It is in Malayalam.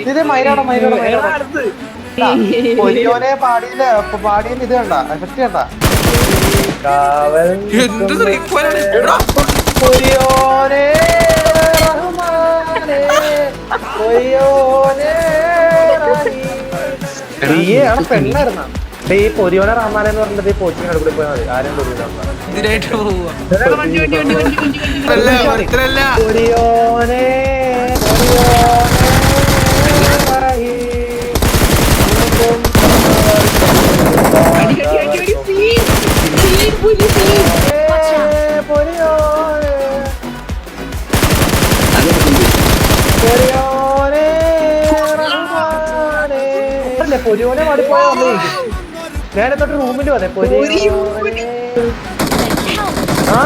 ഇത് മൈരാടോ പൊരിയോനെ പാടിയിൽ ഇത് കണ്ട എഫക്ട് കണ്ട പൊരിയോനെ പെണ്ണായിരുന്ന ഈ പൊരിയോനെ റഹ്മാനെ എന്ന് പറഞ്ഞിട്ട് ഈ കോച്ചിങ് അടുക്കൂടി പോയാൽ മതി ആരും പൊരിയോനെ പൊരിയോനെ പാടിപ്പോയാ നേരെ തൊട്ട് റൂമിൽ വന്നേ പൊരിയോനെ ആ